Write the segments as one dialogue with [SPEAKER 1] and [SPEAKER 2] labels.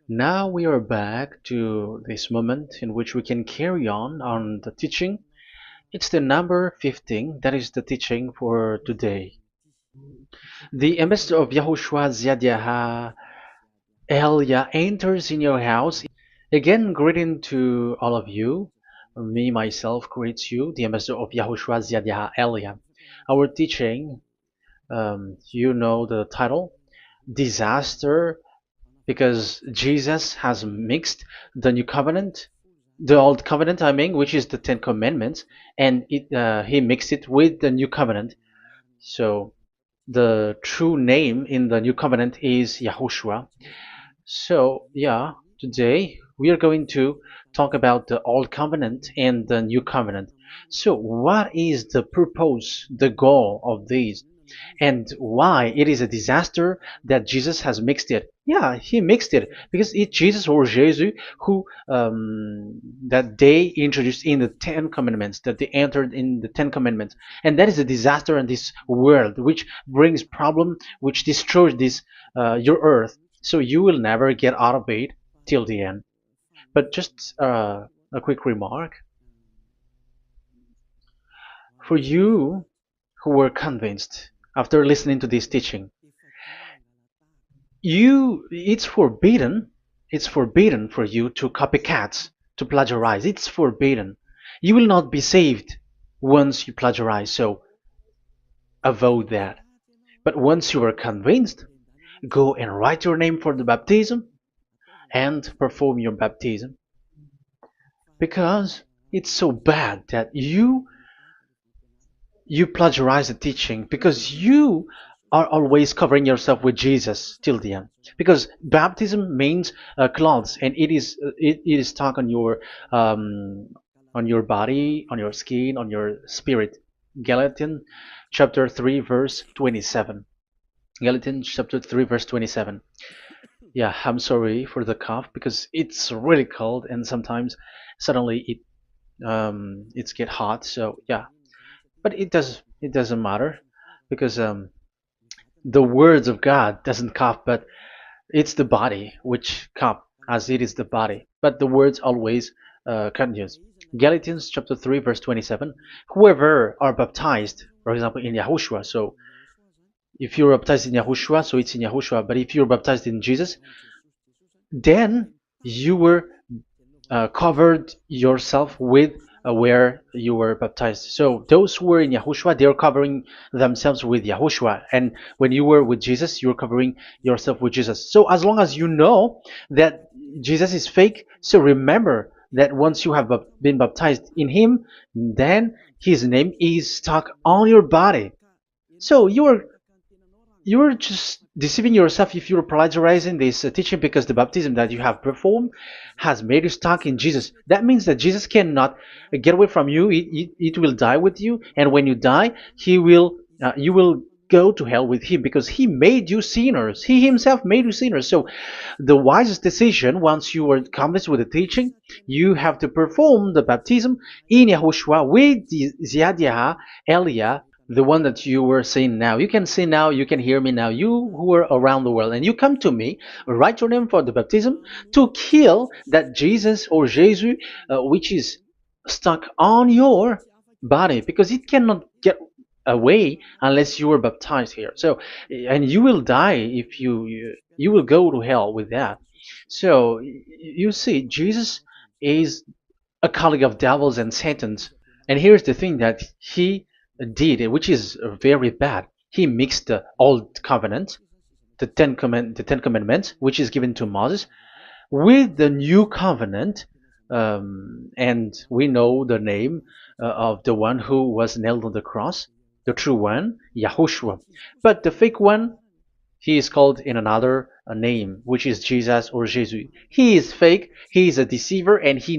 [SPEAKER 1] Now we are back to this moment in which we can carry on the teaching. It's the number 15, that is the teaching for today. The ambassador of YAHOSHUAH YAH Elia enters in your house. Again, greeting to all of you. Me, myself, greets you, the ambassador of YAHOSHUAH YAH Elia. Our teaching, you know the title, Disaster, because Jesus has mixed the new covenant, the old covenant, I mean, which is the Ten Commandments, and he mixed it with the new covenant. So the true name in the new covenant is Yahushua. So yeah, today we are going to talk about the old covenant and the new covenant. So what is the purpose, the goal of these? And why it is a disaster that Jesus has mixed it. Yeah, he mixed it because it's Jesus or Jesus who that they introduced in the Ten Commandments, that they entered in the Ten Commandments, and that is a disaster in this world, which brings problem, which destroys this your earth. So you will never get out of it till the end. But just a quick remark for you who were convinced after listening to this teaching, it's forbidden for you to copycat, to plagiarize. It's forbidden. You will not be saved once you plagiarize, so avoid that. But once you are convinced, go and write your name for the baptism and perform your baptism, because it's so bad that you plagiarize the teaching, because you are always covering yourself with Jesus till the end. Because baptism means clothes, and it is stuck on your body, on your skin, on your spirit. Galatians chapter 3 verse 27. Galatians chapter 3 verse 27. Yeah, I'm sorry for the cough because it's really cold and sometimes suddenly it's get hot. So yeah, but it doesn't matter because the words of God doesn't cough, but it's the body which cough, as it is the body. But the words always continues. Galatians chapter 3 verse 27. Whoever are baptized, for example, in Yahushua. So if you're baptized in Yahushua, so it's in Yahushua. But if you're baptized in Jesus, then you were covered yourself with where you were baptized. So those who were in Yahushua, they are covering themselves with Yahushua. And when you were with Jesus, you're covering yourself with Jesus. So as long as you know that Jesus is fake, so remember that once you have been baptized in him, then his name is stuck on your body. So you're just deceiving yourself if you're plagiarizing this teaching, because the baptism that you have performed has made you stuck in Jesus. That means that Jesus cannot get away from you. It will die with you, and when you die, you will go to hell with him, because he made you sinners. He himself made you sinners. So the wisest decision, once you are convinced with the teaching, you have to perform the baptism in Yahushua with the Ziad Elia, the one that you were saying now. You can see now, you can hear me now, you who are around the world, and you come to me, write your name for the baptism to kill that Jesus or Jesus, which is stuck on your body, because it cannot get away unless you are baptized here. So, and you will die if you will go to hell with that. So, you see, Jesus is a colleague of devils and Satans. And here's the thing that he did, which is very bad. He mixed the old covenant, the Ten Commandments, which is given to Moses, with the new covenant, and we know the name of the one who was nailed on the cross, the true one, Yahushua. But the fake one, he is called in another name, which is Jesus or Jesus. He is fake. He is a deceiver, and he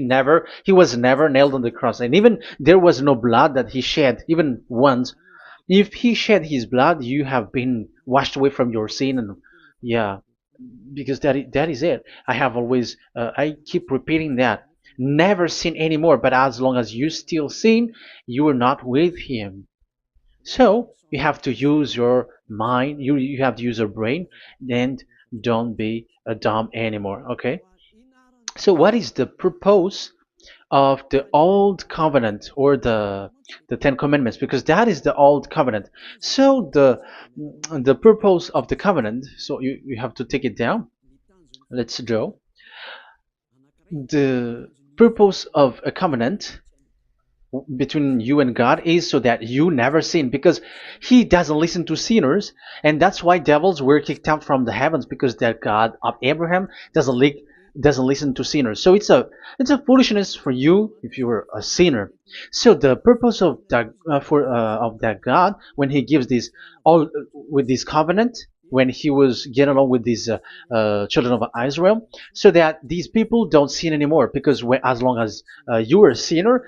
[SPEAKER 1] was never nailed on the cross. And even there was no blood that he shed, even once. If he shed his blood, you have been washed away from your sin, and yeah, because that is it. I have always, I keep repeating that. Never sin anymore. But as long as you still sin, you are not with him. So you have to use your mind, you have to use your brain, and don't be dumb anymore. Okay. So what is the purpose of the old covenant, or the Ten Commandments? Because that is the old covenant. So the purpose of the covenant. So you have to take it down. Let's draw. The purpose of a covenant between you and God is so that you never sin, because he doesn't listen to sinners. And that's why devils were kicked out from the heavens, because that God of Abraham doesn't listen to sinners. So it's a foolishness for you if you were a sinner. So the purpose of that of that God, when he gives this all with this covenant, when he was getting along with these children of Israel, so that these people don't sin anymore, because as long as you are a sinner,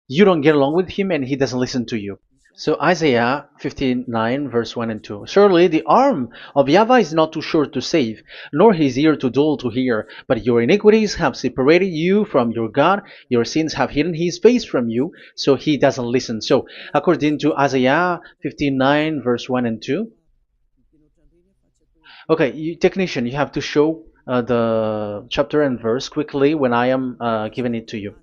[SPEAKER 1] you don't get along with him and he doesn't listen to you. So Isaiah 59 verse 1 and 2. Surely the arm of YAHVAH is not too short to save, nor his ear too dull to hear. But your iniquities have separated you from your God. Your sins have hidden his face from you, so he doesn't listen. So according to Isaiah 59 verse 1 and 2. Okay, technician, you have to show the chapter and verse quickly when I am giving it to you,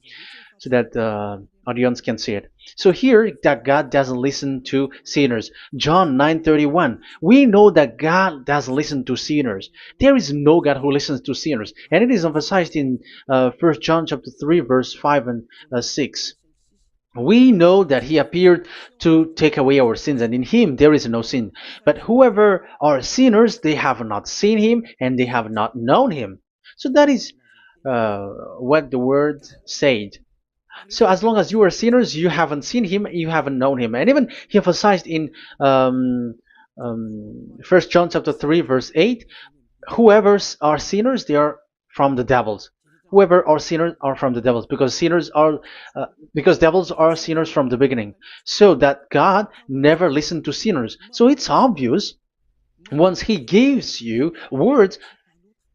[SPEAKER 1] so that the audience can see it. So here, that God doesn't listen to sinners. John 9:31. We know that God doesn't listen to sinners. There is no God who listens to sinners, and it is emphasized in 1 John chapter 3 verse 5 and 6. We know that he appeared to take away our sins, and in him there is no sin. But whoever are sinners, they have not seen him, and they have not known him. So that is what the word said. So as long as you are sinners, you haven't seen him, you haven't known him. And even he emphasized in 1 John chapter 3 verse 8, whoever are sinners, they are from the devils. Whoever are sinners are from the devils, because because devils are sinners from the beginning. So that God never listened to sinners. So it's obvious, once he gives you words,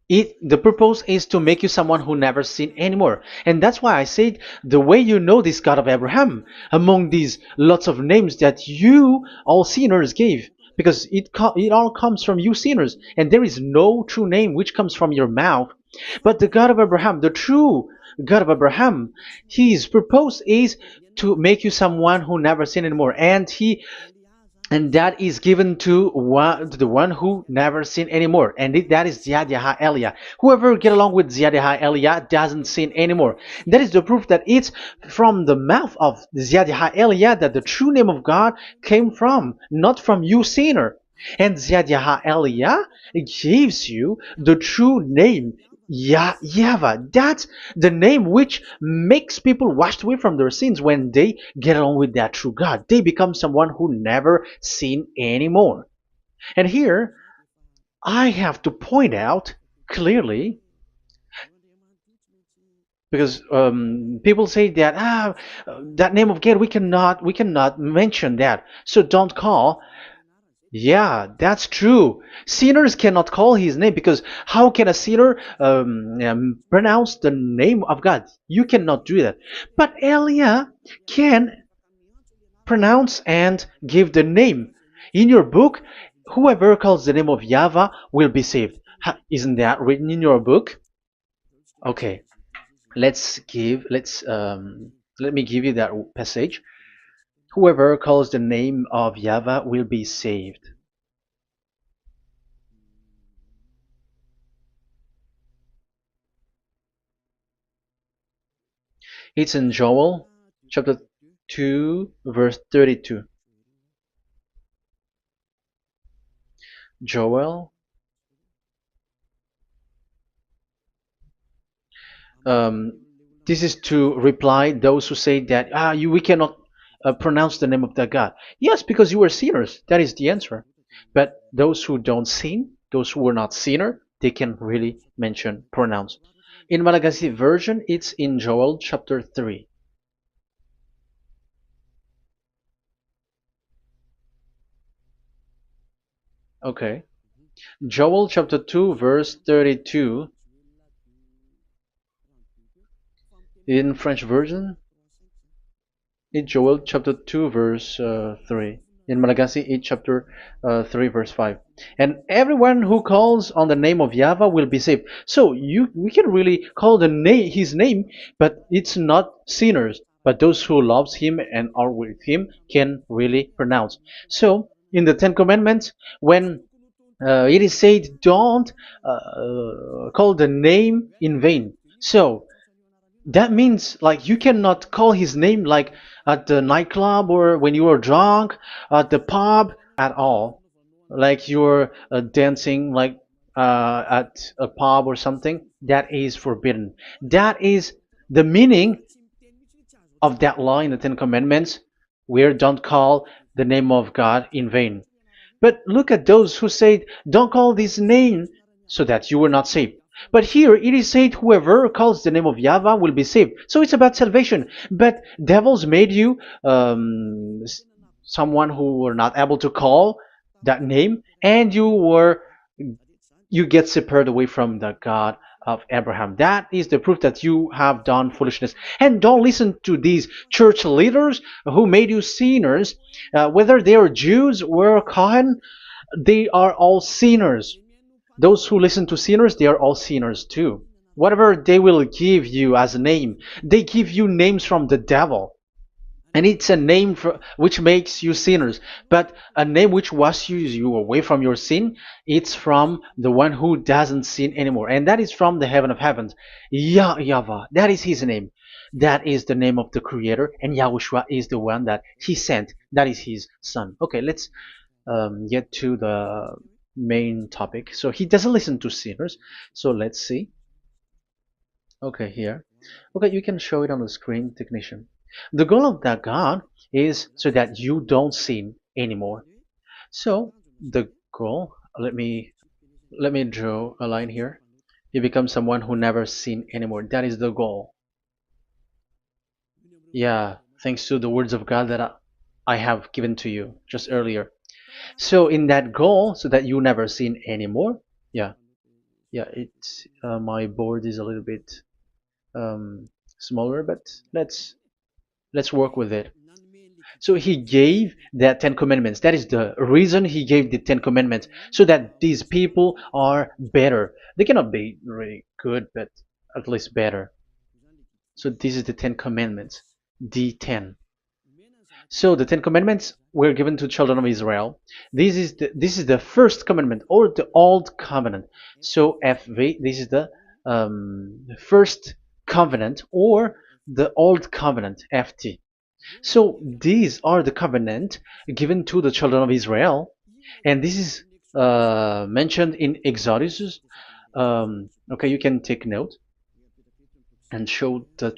[SPEAKER 1] the purpose is to make you someone who never sinned anymore. And that's why I said, the way you know this God of Abraham among these lots of names that you all sinners gave, because it all comes from you sinners, and there is no true name which comes from your mouth. But the God of Abraham, the true God of Abraham, his purpose is to make you someone who never sinned anymore, and that is given to the one who never sin anymore, and that is YAH Elia. Whoever get along with YAH Elia doesn't sin anymore. That is the proof that it's from the mouth of YAH Elia that the true name of God came from, not from you sinner. And YAH Elia gives you the true name, YAHVAH. That's the name which makes people washed away from their sins. When they get along with that true God, they become someone who never sin anymore. And here, I have to point out clearly, because people say that that name of God, we cannot mention that, so don't call. Yeah, that's true. Sinners cannot call his name, because how can a sinner pronounce the name of God? You cannot do that. But Elia can pronounce and give the name. In your book, whoever calls the name of YAHVAH will be saved. Isn't that written in your book? Okay, let me give you that passage. Whoever calls the name of YAHVAH will be saved. It's in Joel chapter 2 verse 32. Joel, um, this is to reply those who say that we cannot pronounce the name of that God. Yes, because you are sinners. That is the answer. But those who don't sin, those who are not sinner, they can really pronounce. In Malagasy version, it's in Joel chapter 3. Okay. Joel chapter 2 verse 32. In French version, in Joel chapter 2 verse 3. in Malagasy 8 chapter 3 verse 5. And everyone who calls on the name of Yahweh will be saved. So we can really call the name his name, but it's not sinners, but those who loves him and are with him can really pronounce. So in the Ten Commandments, when it is said, don't call the name in vain. So that means like you cannot call his name like at the nightclub or when you are drunk at the pub at all. Like you're dancing like at a pub or something. That is forbidden. That is the meaning of that law in the Ten Commandments, where don't call the name of God in vain. But look at those who said, don't call this name so that you will not saved. But here it is said, whoever calls the name of Yahweh will be saved. So it's about salvation. But devils made you someone who were not able to call that name, and you get separated away from the God of Abraham. That is the proof that you have done foolishness. And don't listen to these church leaders who made you sinners, whether they are Jews or Kohen, they are all sinners. Those who listen to sinners, they are all sinners too. Whatever they will give you as a name, they give you names from the devil. And it's a name which makes you sinners. But a name which washes you away from your sin, it's from the one who doesn't sin anymore. And that is from the heaven of heavens. Yahvah, that is his name. That is the name of the Creator. And Yahushua is the one that he sent. That is his son. Okay, let's get to the main topic. So he doesn't listen to sinners. So let's see. Okay, here. Okay, you can show it on the screen, technician. The goal of that God is so that you don't sin anymore. So the goal, let me draw a line here. You become someone who never sin anymore. That is the goal. Yeah, thanks to the words of God that I have given to you just earlier. So in that goal, so that you never sin anymore. Yeah, yeah. It's my board is a little bit smaller, but let's work with it. So he gave the Ten Commandments. That is the reason he gave the Ten Commandments, so that these people are better. They cannot be really good, but at least better. So this is the Ten Commandments, the ten. So the Ten Commandments were given to children of Israel. This is the first commandment or the old covenant. So FV, this is the first covenant or the old covenant FT. So these are the covenant given to the children of Israel, and this is mentioned in Exodus. Okay, you can take note and show the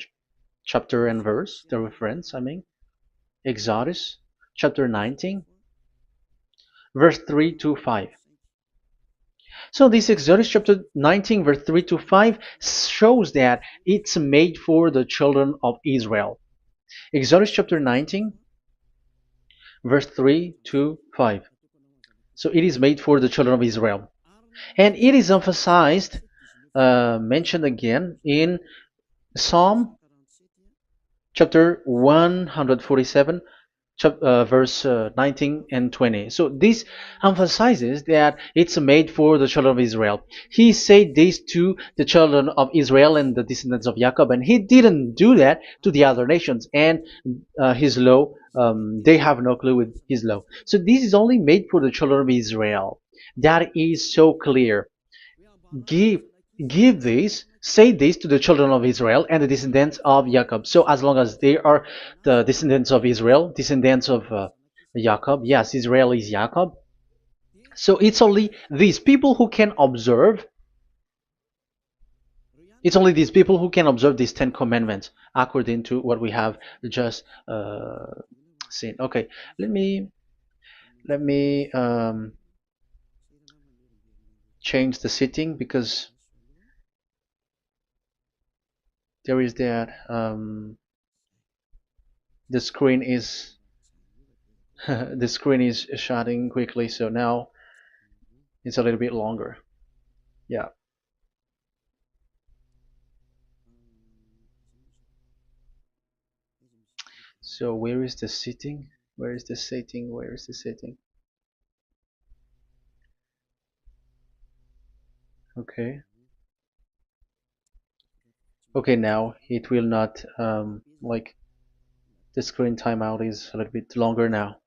[SPEAKER 1] chapter and verse, the reference. I mean, Exodus chapter 19, verse 3 to 5. So this Exodus chapter 19, verse 3 to 5 shows that it's made for the children of Israel. Exodus chapter 19, verse 3 to 5. So it is made for the children of Israel. And it is emphasized, mentioned again in Psalm chapter 147, verse 19 and 20. So this emphasizes that it's made for the children of Israel. He said this to the children of Israel and the descendants of Jacob, and he didn't do that to the other nations. And his law, they have no clue with his law. So this is only made for the children of Israel. That is so clear. Give give this, say this to the children of Israel and the descendants of Jacob. So as long as they are the descendants of Israel, descendants of Jacob, yes, Israel is Jacob. So it's only these people who can observe. It's only these people who can observe these Ten Commandments according to what we have just seen. Okay, let me let me change the setting because there is that the screen is the screen is shutting quickly, so now it's a little bit longer. Yeah. So where is the setting? Where is the setting? Where is the setting? Okay. Okay, now it will not like the screen timeout is a little bit longer now.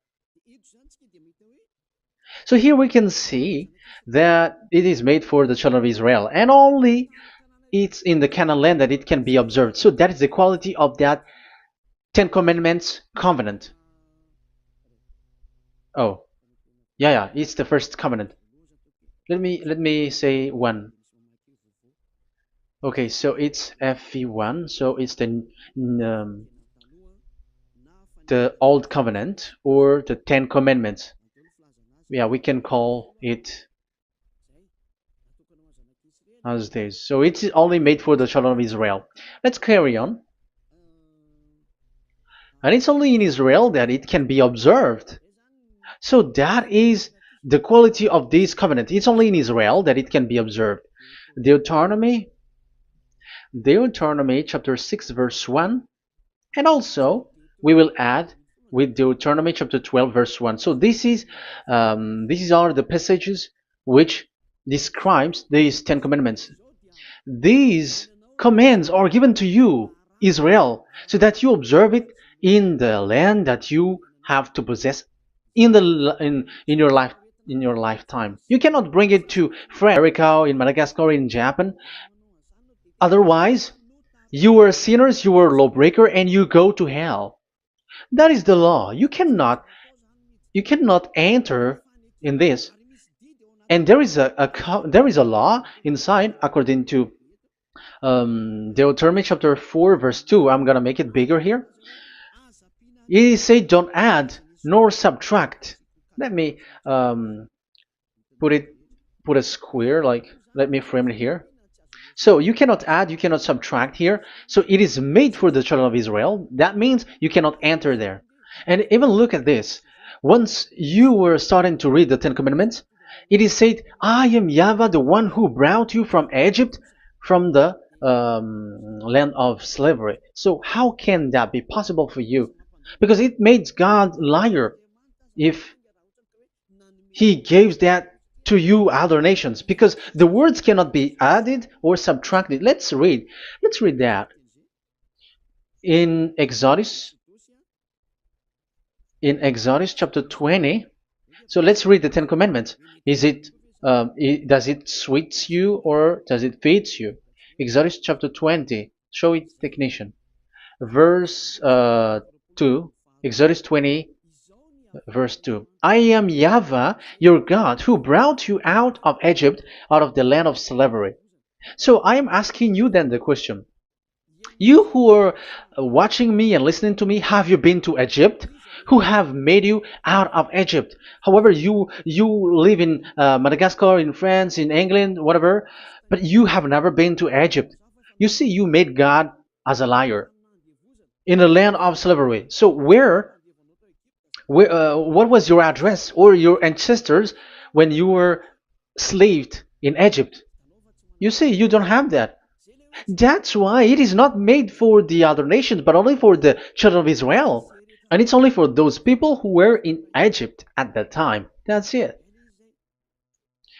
[SPEAKER 1] So here we can see that it is made for the children of Israel, and only it's in the Canaan land that it can be observed. So that is the quality of that Ten Commandments covenant. Oh, yeah, it's the first covenant. Let me say one. Okay, so it's FV1, so it's the old covenant or the Ten Commandments. Yeah, we can call it as this. So it's only made for the children of Israel. Let's carry on. And it's only in Israel that it can be observed. So that is the quality of this covenant. It's only in Israel that it can be observed. Deuteronomy chapter 6 verse 1, and also we will add with Deuteronomy chapter 12 verse 1. So these are the passages which describes these Ten Commandments. These commands are given to you, Israel, so that you observe it in the land that you have to possess in your lifetime. You cannot bring it to France, America, in Madagascar, in Japan. Otherwise, you are sinners, you are lawbreaker, and you go to hell. That is the law. You cannot enter in this. And there is a law inside according to Deuteronomy chapter 4 verse 2. I'm gonna make it bigger here. It says don't add nor subtract. Let me put a square, like let me frame it here. So you cannot add, you cannot subtract here. So it is made for the children of Israel. That means you cannot enter there. And even look at this. Once you were starting to read the Ten Commandments, it is said, I am YAHVAH, the one who brought you from Egypt, from the land of slavery. So how can that be possible for you? Because it makes God liar if he gives that to you other nations, because the words cannot be added or subtracted. Let's read that in Exodus chapter 20. So let's read the Ten Commandments. Does it sweets you or does it feeds you? Exodus chapter 20, show it technician, verse 2. Exodus 20 verse 2. I am YAHVAH, your God, who brought you out of Egypt, out of the land of slavery. So I am asking you then the question. You who are watching me and listening to me, have you been to Egypt? Who have made you out of Egypt? However, you live in Madagascar, in France, in England, whatever, but you have never been to Egypt. You see, you made God as a liar in the land of slavery. So what was your address or your ancestors when you were slaved in Egypt? You see, you don't have that. That's why it is not made for the other nations, but only for the children of Israel. And it's only for those people who were in Egypt at that time. That's it.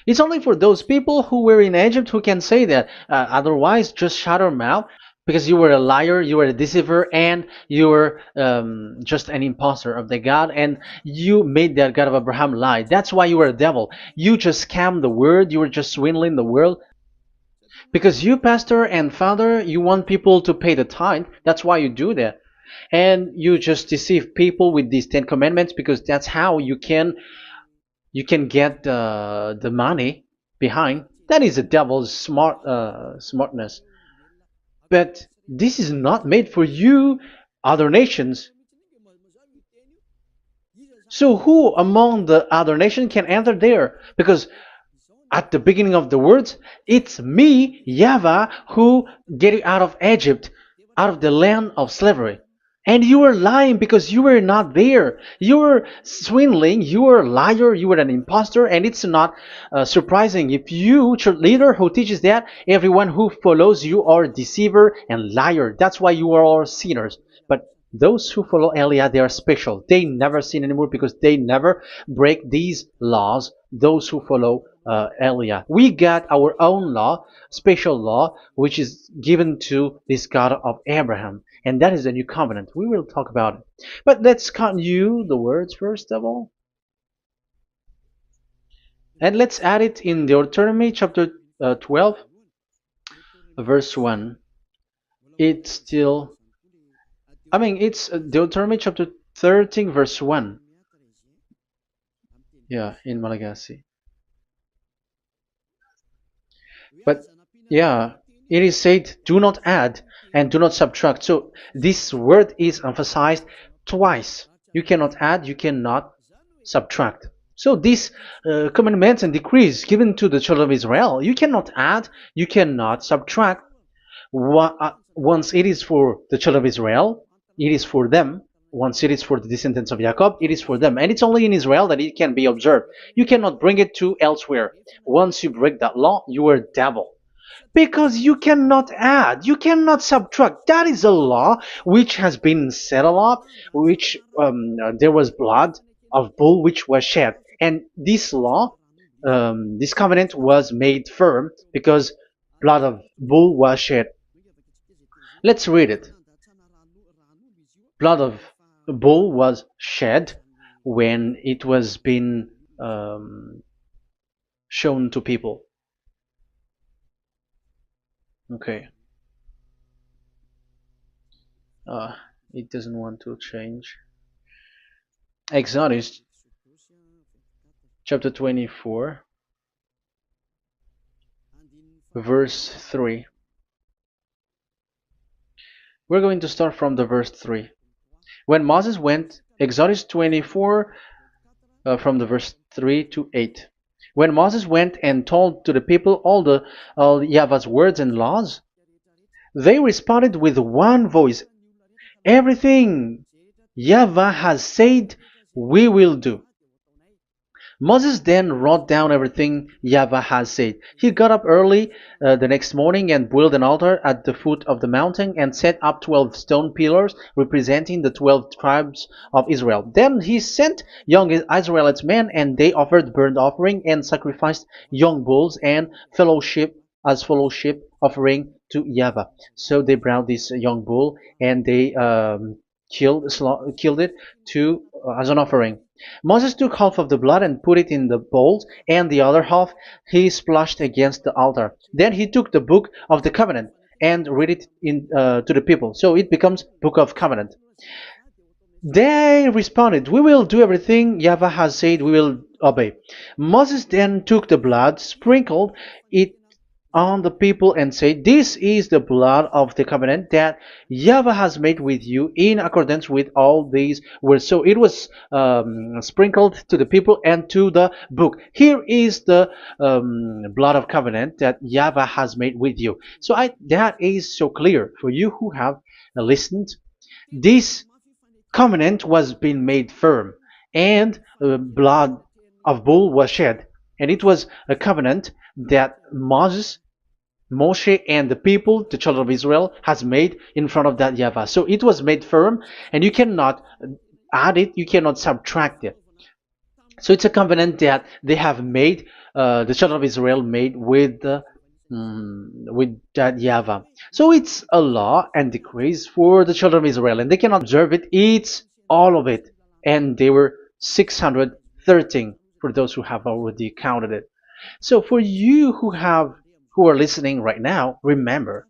[SPEAKER 1] It's only for those people who were in Egypt who can say that. Otherwise, just shut your mouth, because you were a liar, you were a deceiver, and you were just an imposter of the God, and you made that God of Abraham lie. That's why you were a devil. You just scammed the word, you were just swindling the world. Because you, pastor and father, you want people to pay the tithe. That's why you do that. And you just deceive people with these Ten Commandments, because that's how you can get the money behind. That is the devil's smartness. But this is not made for you, other nations. So who among the other nations can enter there? Because at the beginning of the words, it's me, YAHVAH, who get you out of Egypt, out of the land of slavery. And you were lying because you were not there. You were swindling, you were a liar, you were an imposter, and it's not surprising if you, church leader who teaches that, everyone who follows you are a deceiver and liar. That's why you are all sinners. But Those who follow Elia, they are special. They never sin anymore because they never break these laws. Those who follow Elia, we got our own law, special law, which is given to this God of Abraham, and that is the new covenant. We will talk about it, but let's continue the words first of all, and let's add it in Deuteronomy chapter 12, verse 1. It's still, I mean, it's Deuteronomy chapter 13, verse 1. Yeah, in Malagasy. But yeah, it is said, do not add and do not subtract. So this word is emphasized twice. You cannot add, you cannot subtract. So these commandments and decrees given to the children of Israel, you cannot add, you cannot subtract. Once it is for the children of Israel, it is for them. Once it is for the descendants of Jacob, it is for them. And it's only in Israel that it can be observed. You cannot bring it to elsewhere. Once you break that law, you are devil. Because you cannot add, you cannot subtract. That is a law which has been settled up, which there was blood of bull which was shed. And this law, this covenant was made firm because blood of bull was shed. Let's read it. Blood of bull was shed when it was been shown to people. Okay. It doesn't want to change. Exodus chapter 24, verse 3. We're going to start from the verse 3. When Moses went, Exodus 24, from the verse 3 to 8. When Moses went and told to the people all YAHVAH's words and laws, they responded with one voice, everything YAHVAH has said, we will do. Moses then wrote down everything YAHVAH has said. He got up early the next morning and built an altar at the foot of the mountain and set up 12 stone pillars representing the 12 tribes of Israel. Then he sent young Israelite men, and they offered burnt offering and sacrificed young bulls and fellowship offering to YAHVAH. So they brought this young bull and they killed it as an offering. Moses took half of the blood and put it in the bowls, and the other half he splashed against the altar. Then he took the book of the covenant and read it to the people. So it becomes book of covenant. They responded, we will do everything YAHVAH has said, we will obey. Moses then took the blood, sprinkled it on the people, and said, this is the blood of the covenant that YAHVAH has made with you in accordance with all these words. So it was sprinkled to the people and to the book. Here is the blood of covenant that YAHVAH has made with you. So that is so clear for you who have listened. This covenant was being made firm, and blood of bull was shed, and it was a covenant that Moshe and the people, the children of Israel, has made in front of that YAHVAH. So it was made firm, and you cannot add it, you cannot subtract it. So it's a covenant that they have made, the children of Israel made with that YAHVAH. So it's a law and decrees for the children of Israel, and they cannot observe it. It's all of it, and they were 613 for those who have already counted it. So for you who are listening right now, remember,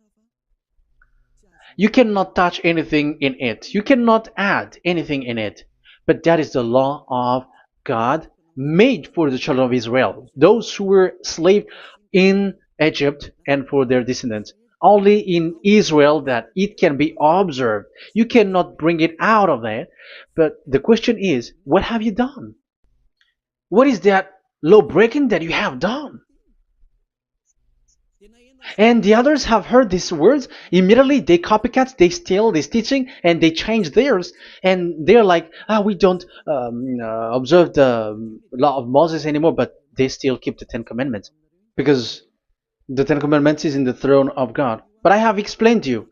[SPEAKER 1] you cannot touch anything in it. You cannot add anything in it. But that is the law of God made for the children of Israel, those who were slaves in Egypt and for their descendants. Only in Israel that it can be observed. You cannot bring it out of there. But the question is, what have you done? What is that law breaking that you have done? And the others have heard these words. Immediately they copycats, they steal this teaching, and they change theirs. And they're like, we don't observe the law of Moses anymore, but they still keep the Ten Commandments. Because the Ten Commandments is in the throne of God. But I have explained to you,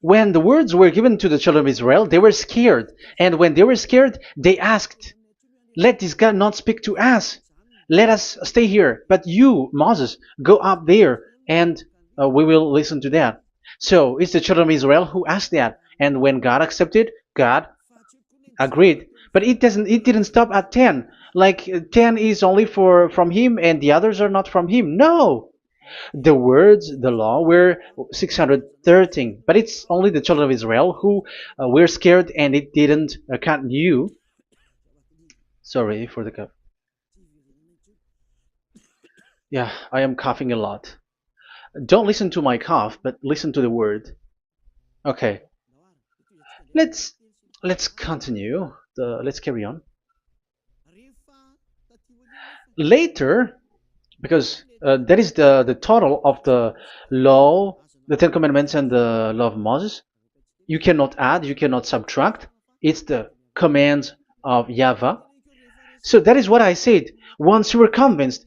[SPEAKER 1] When the words were given to the children of Israel, they were scared. And when they were scared, they asked, let this God not speak to us. Let us stay here. But you, Moses, go up there and we will listen to that. So it's the children of Israel who asked that. And when God accepted, God agreed. But it didn't stop at 10. Like 10 is only from him and the others are not from him. No. The words, the law were 613. But it's only the children of Israel who were scared and it didn't cut you. Sorry for the cough. Yeah, I am coughing a lot. Don't listen to my cough, but listen to the word. Okay, let's continue. Let's carry on. Later, because that is the total of the law, the Ten Commandments, and the law of Moses. You cannot add, you cannot subtract. It's the commands of YAHVAH. So that is what I said. Once you were convinced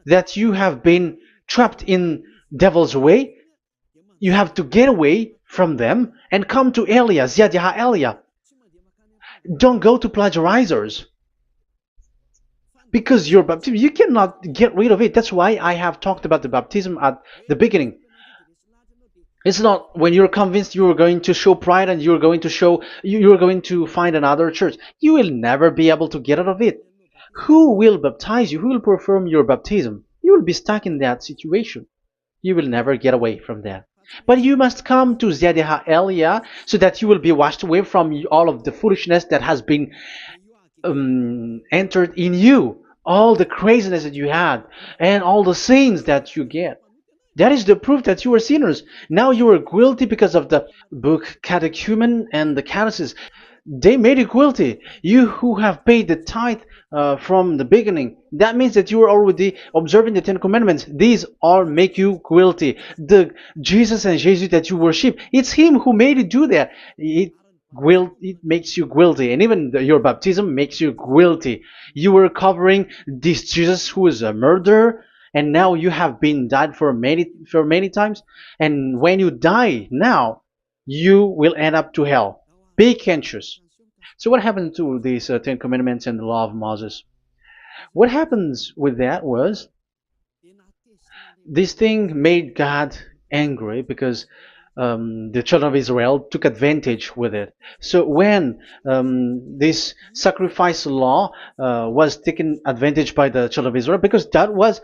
[SPEAKER 1] that you have been trapped in devil's way, you have to get away from them and come to Elia, Ziadiha Elia. Don't go to plagiarizers. Because your baptism, you cannot get rid of it. That's why I have talked about the baptism at the beginning. It's not when you're convinced you are going to show pride and you're going to show you're going to find another church. You will never be able to get out of it. Who will baptize you? Who will perform your baptism? You will be stuck in that situation. You will never get away from that. But you must come to Ziadiha Elia so that you will be washed away from all of the foolishness that has been entered in you, all the craziness that you had, and all the sins that you get. That is the proof that you are sinners. Now you are guilty because of the book Catechumen and the Catechism. They made you guilty. You who have paid the tithe from the beginning, that means that you are already observing the Ten Commandments. These all make you guilty. The Jesus and Jesus that you worship, it's Him who made you do that. It makes you guilty, and even your baptism makes you guilty. You were covering this Jesus who is a murderer, and now you have been died for many times, and when you die now, you will end up to hell. Be conscious. So what happened to these Ten Commandments and the law of Moses? What happens with that was this thing made God angry because the children of Israel took advantage with it. So when this sacrifice law was taken advantage by the children of Israel, because that was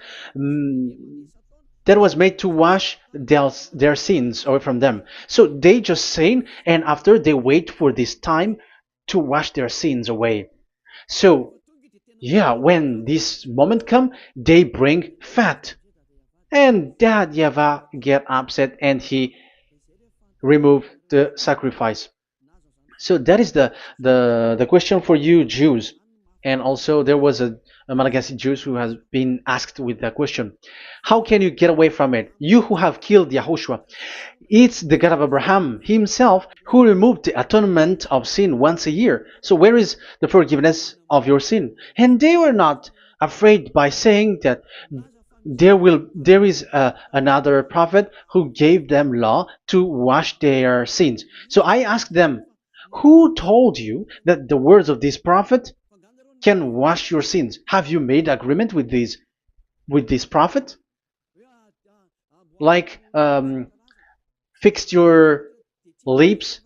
[SPEAKER 1] made to wash their sins away from them. So they just sin, and after they wait for this time to wash their sins away. So yeah, when this moment come, they bring fat, and that YAHVAH get upset and he remove the sacrifice. So that is the question for you Jews. And also there was a Malagasy Jews who has been asked with that question. How can you get away from it? You who have killed YAHOSHUAH. It's the God of Abraham himself who removed the atonement of sin once a year. So where is the forgiveness of your sin? And they were not afraid by saying that there is another prophet who gave them law to wash their sins. So I asked them, who told you that the words of this prophet can wash your sins? Have you made agreement with this prophet? Like fixed your lips.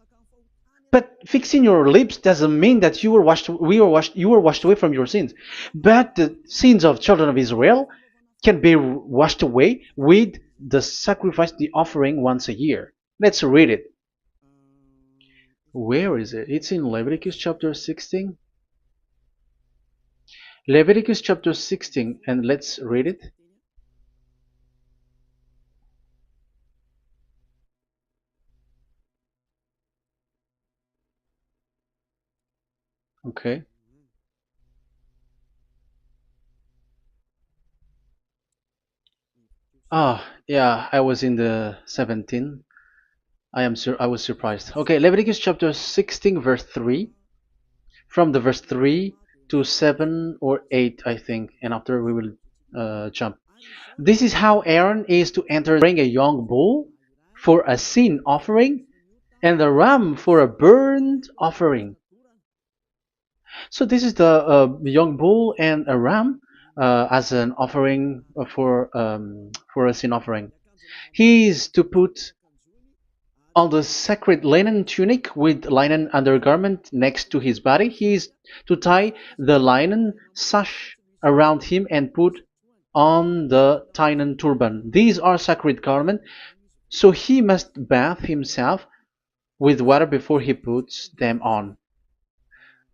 [SPEAKER 1] But fixing your lips doesn't mean that you were washed away from your sins. But the sins of children of Israel can be washed away with the sacrifice, the offering once a year. Let's read it. Where is it? It's in Leviticus chapter 16. Leviticus chapter 16, and let's read it. Okay. Yeah, I was in the 17. I was surprised. Okay, Leviticus chapter 16 verse 3. From the verse 3 to 7 or 8, I think, and after we will jump. This is how Aaron is to enter, bring a young bull for a sin offering and a ram for a burnt offering. So this is the young bull and a ram as an offering for a sin offering. He is to put on the sacred linen tunic with linen undergarment next to his body. He is to tie the linen sash around him and put on the linen turban. These are sacred garments, so he must bathe himself with water before he puts them on.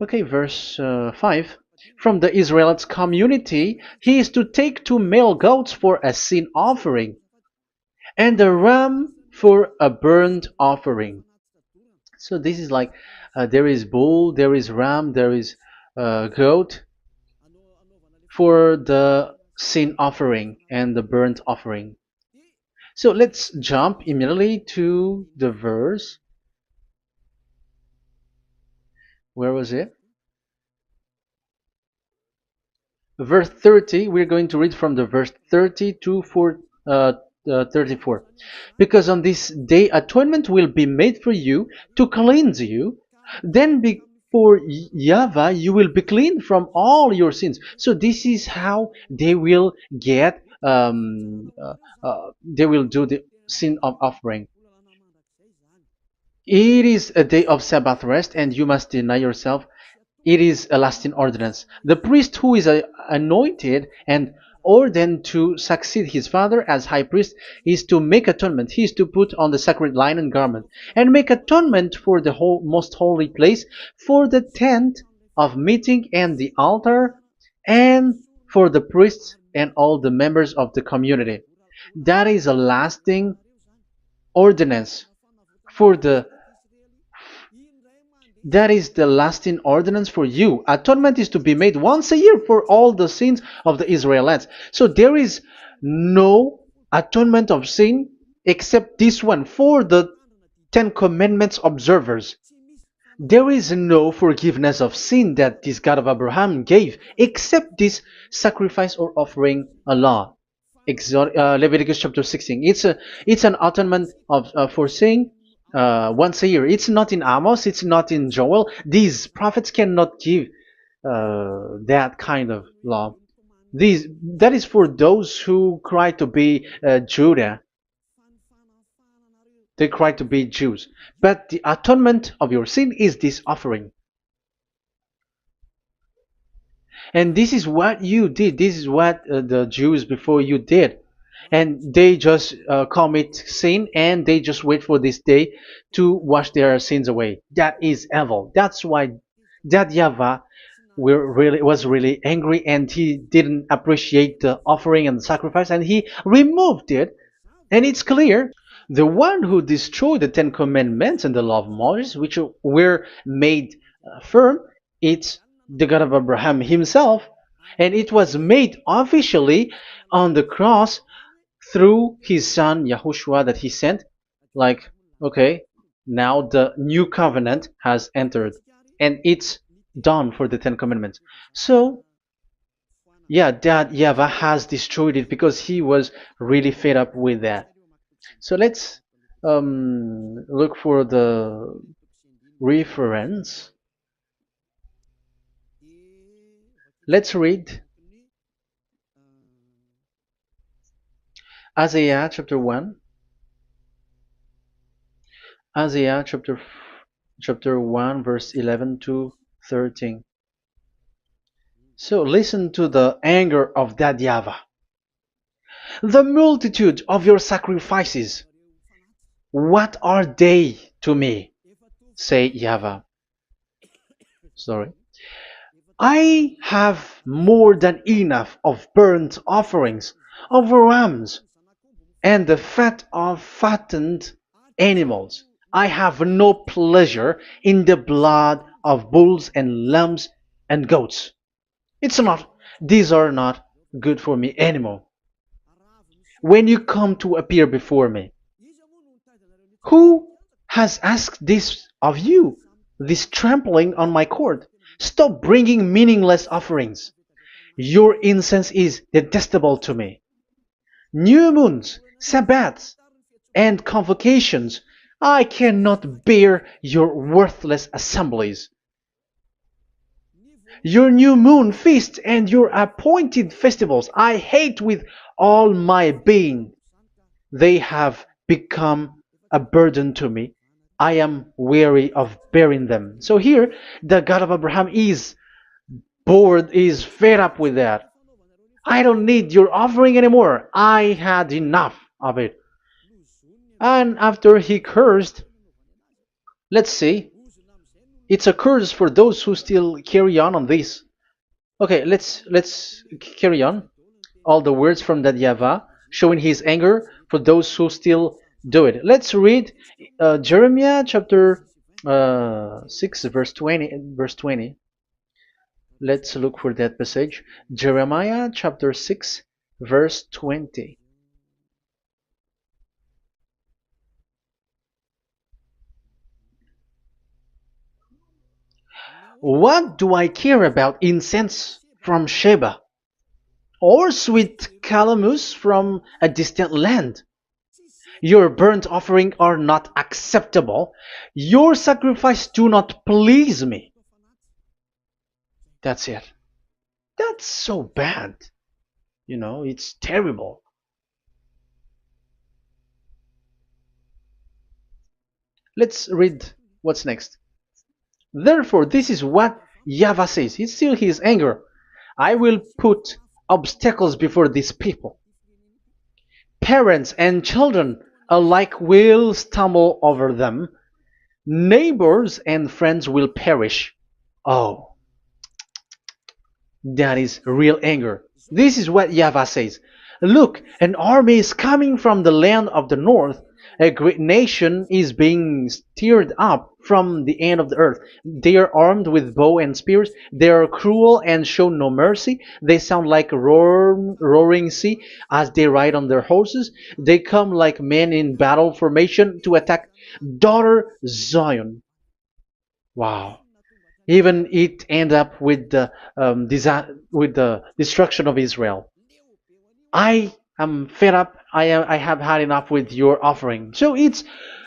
[SPEAKER 1] Okay, verse 5. From the Israelites community, he is to take 2 male goats for a sin offering and a ram for a burnt offering. So this is like there is bull, there is ram, there is goat for the sin offering and the burnt offering. So let's jump immediately to the verse. Where was it? Verse 30. We're going to read from the verse 30 to 34. Because on this day atonement will be made for you to cleanse you. Then before YAHVAH you will be clean from all your sins. So this is how they will get they will do the sin of offering. It is a day of Sabbath rest, and you must deny yourself. It is a lasting ordinance. The priest who is anointed and ordained to succeed his father as high priest is to make atonement. He is to put on the sacred linen garment and make atonement for the whole most holy place, for the tent of meeting and the altar, and for the priests and all the members of the community. That is a lasting ordinance for the that is the lasting ordinance for you. Atonement is to be made once a year for all the sins of the Israelites. So there is no atonement of sin except this one for the Ten Commandments observers. There is no forgiveness of sin that this God of Abraham gave except this sacrifice or offering a law. Leviticus chapter 16. It's an atonement of for sin once a year. It's not in Amos. It's not in Joel. These prophets cannot give that kind of law. That is for those who cry to be Judah. They cry to be Jews. But the atonement of your sin is this offering. And this is what you did. This is what the Jews before you did. And they just commit sin and they just wait for this day to wash their sins away. That is evil. That's why that YAHVAH was really angry and he didn't appreciate the offering and the sacrifice and he removed it. And it's clear the one who destroyed the Ten Commandments and the law of Moses, which were made firm, it's the God of Abraham himself. And it was made officially on the cross through his son YAHOSHUAH that he sent. Like, okay, now the new covenant has entered and it's done for the Ten Commandments. So, yeah, that YAHVAH has destroyed it because he was really fed up with that. So let's look for the reference. Let's read Isaiah chapter 1. Isaiah chapter 1 verse 11 to 13. So listen to the anger of that YAHVAH. The multitude of your sacrifices, what are they to me? Say YAHVAH. Sorry. I have more than enough of burnt offerings, of rams, and the fat of fattened animals. I have no pleasure in the blood of bulls and lambs and goats. These are not good for me anymore. When you come to appear before me, who has asked this of you? This trampling on my court? Stop bringing meaningless offerings. Your incense is detestable to me. New moons, Sabbaths, and convocations I cannot bear your worthless assemblies, your new moon feast and your appointed festivals. I hate with all my being. They have become a burden to me. I am weary of bearing them. So here, the God of Abraham is bored, is fed up with that. I don't need your offering anymore. I had enough of it. And after he cursed, let's see, it's a curse for those who still carry on this. Okay, let's carry on. All the words from that YAHVAH showing his anger for those who still do it. Let's read Jeremiah chapter 6 verse 20 verse 20. Let's look for that passage. Jeremiah chapter 6 verse 20. What do I care about incense from Sheba, or sweet calamus from a distant land? Your burnt offering are not acceptable. Your sacrifice do not please me. That's it. That's so bad. It's terrible. Let's read what's next. Therefore, this is what YAHVAH says. It's still his anger. I will put obstacles before these people. Parents and children alike will stumble over them. Neighbors and friends will perish. Oh, that is real anger. This is what YAHVAH says. Look, an army is coming from the land of the north. A great nation is being stirred up from the end of the earth. They are armed with bow and spears. They are cruel and show no mercy. They sound like a roaring sea as they ride on their horses. They come like men in battle formation to attack daughter Zion. Wow. Even it end up with the with the destruction of Israel. I am fed up. I have had enough with your offering. So it's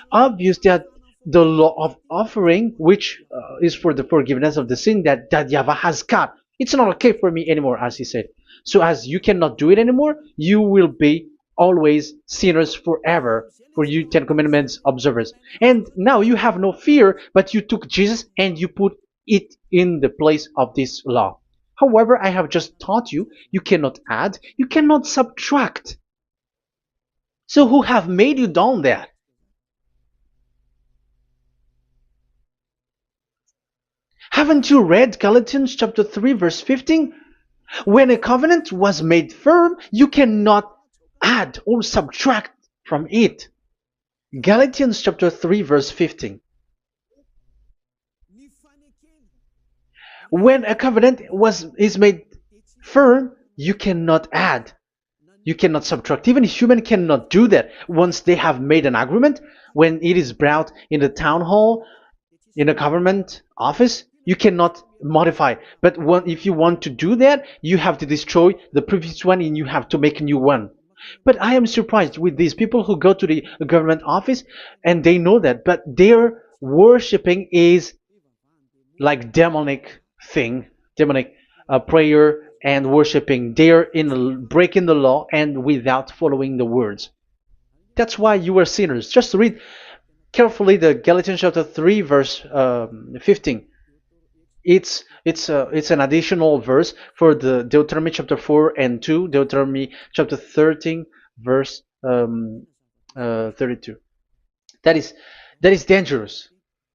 [SPEAKER 1] obvious that the law of offering, which is for the forgiveness of the sin that YAHVAH has got, it's not okay for me anymore, as he said. So as you cannot do it anymore, you will be always sinners forever for you Ten Commandments observers. And now you have no fear, but you took Jesus and you put it in the place of this law. However, I have just taught you, you cannot add, you cannot subtract. So who have made you done that? Haven't you read Galatians chapter 3 verse 15? When a covenant was made firm, you cannot add or subtract from it. Galatians chapter 3 verse 15. When a covenant is made firm, you cannot add. You cannot subtract. Even human cannot do that. Once they have made an agreement, when it is brought in the town hall, in a government office, you cannot modify. But if you want to do that, you have to destroy the previous one and you have to make a new one. But I am surprised with these people who go to the government office and they know that, but their worshipping is like demonic thing, demonic prayer and worshipping. They're in breaking the law and without following the words. That's why you are sinners. Just read carefully the Galatians chapter 3 verse 15. It's an additional verse for the Deuteronomy chapter 4 and 2, Deuteronomy chapter 13 verse 32. That is dangerous,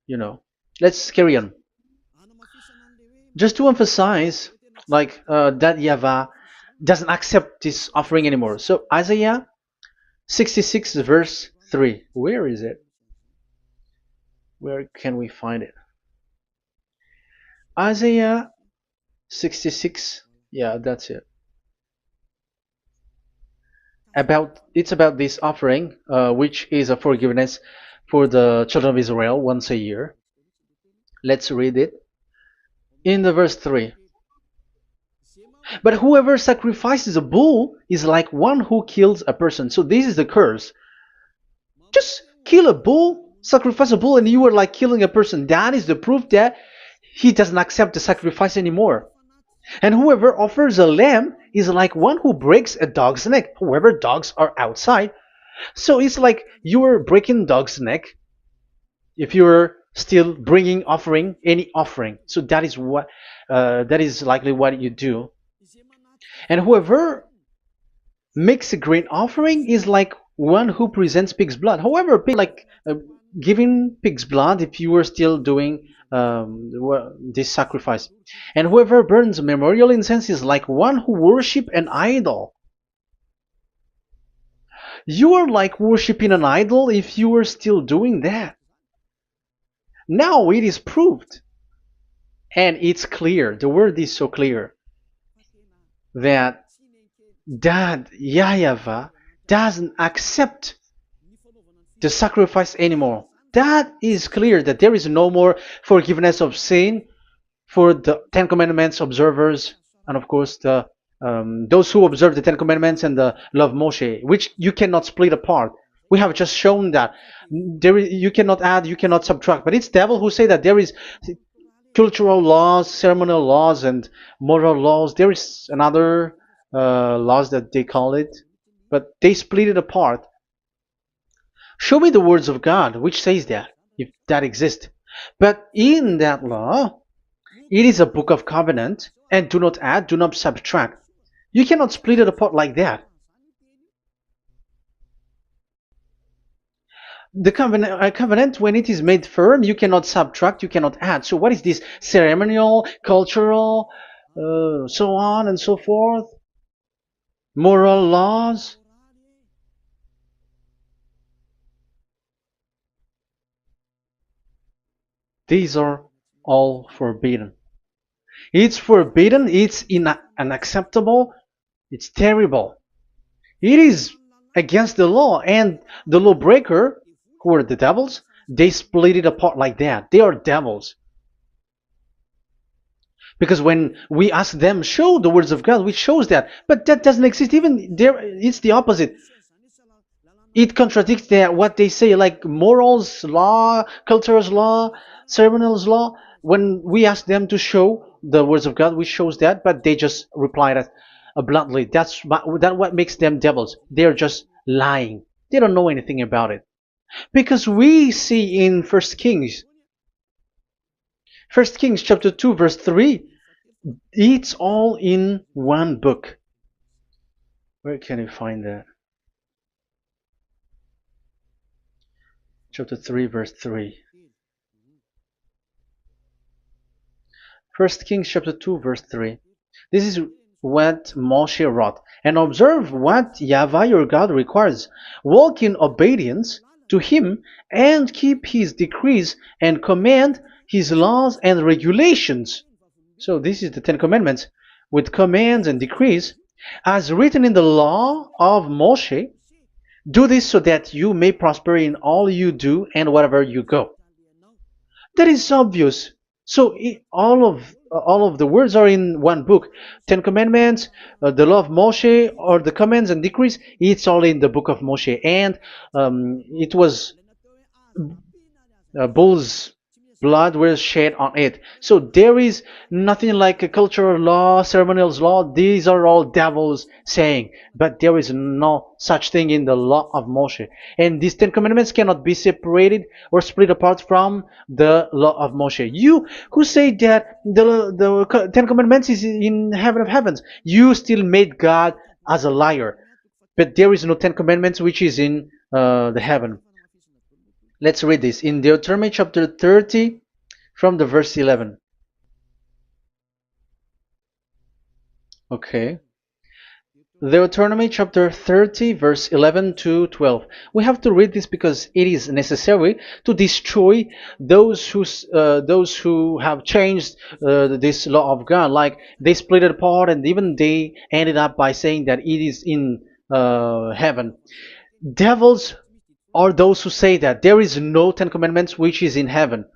[SPEAKER 1] you know. Let's carry on. Just to emphasize, like that YAHVAH doesn't accept this offering anymore. So Isaiah 66 verse 3. Where is it? Where can we find it? Isaiah 66. Yeah, that's it. It's about this offering, which is a forgiveness for the children of Israel once a year. Let's read it. In the verse 3. But whoever sacrifices a bull is like one who kills a person. So this is the curse. Just kill a bull sacrifice a bull and you are like killing a person. That is the proof that he doesn't accept the sacrifice anymore. And whoever offers a lamb is like one who breaks a dog's neck. However, dogs are outside. So it's like you're breaking dog's neck if you're still bringing offering any offering. So that is likely what you do. And whoever makes a grain offering is like one who presents pig's blood. However, like giving pig's blood if you were still doing this sacrifice. And whoever burns memorial incense is like one who worship an idol. You are like worshiping an idol if you are still doing that. Now it is proved, and it's clear, the word is so clear, that YAHVAH doesn't accept the sacrifice anymore. That is clear, that there is no more forgiveness of sin for the Ten Commandments observers, and of course those who observe the Ten Commandments and the law of Moshe, which you cannot split apart. We have just shown that you cannot add, you cannot subtract. But it's devil who say that there is cultural laws, ceremonial laws, and moral laws. There is another laws that they call it, but they split it apart. Show me the words of God which says that, if that exists. But in that law, it is a book of covenant, and do not add, do not subtract. You cannot split it apart like that. The covenant, when it is made firm, you cannot subtract, you cannot add. So what is this? Ceremonial, cultural, so on and so forth? Moral laws? These are all forbidden. It's forbidden, it's unacceptable, it's terrible. It is against the law, and the lawbreaker, who are the devils, they split it apart like that. They are devils. Because when we ask them, show the words of God, which shows that, but that doesn't exist. Even there, it's the opposite. It contradicts what they say, like morals, law, cultural law, ceremonial law. When we ask them to show the words of God, which shows that, but they just reply that bluntly. That's what makes them devils. They're just lying. They don't know anything about it. Because we see in 1 Kings chapter 2 verse 3, it's all in one book. Where can you find that? Chapter 3 verse 3. 1 Kings chapter 2 verse 3. This is what Moshe wrote. And observe what YAHVAH your God requires. Walk in obedience to him and keep his decrees and command his laws and regulations. So this is the Ten Commandments with commands and decrees as written in the law of Moshe. Do this so that you may prosper in all you do and wherever you go. That is obvious. So all of the words are in one book. Ten Commandments, the law of Moshe, or the commands and decrees, it's all in the book of Moshe. And it was bull's blood was shed on it. So there is nothing like a cultural law, ceremonial law. These are all devils saying. But there is no such thing in the law of Moshe. And these Ten Commandments cannot be separated or split apart from the law of Moshe. You who say that the Ten Commandments is in heaven of heavens, you still made God as a liar. But there is no Ten Commandments which is in the heaven. Let's read this in Deuteronomy chapter 30 from the verse 11. Okay. Deuteronomy chapter 30 verse 11 to 12. We have to read this because it is necessary to destroy those who have changed this law of God. Like they split it apart, and even they ended up by saying that it is in heaven. Devils are those who say that there is no Ten Commandments which is in heaven.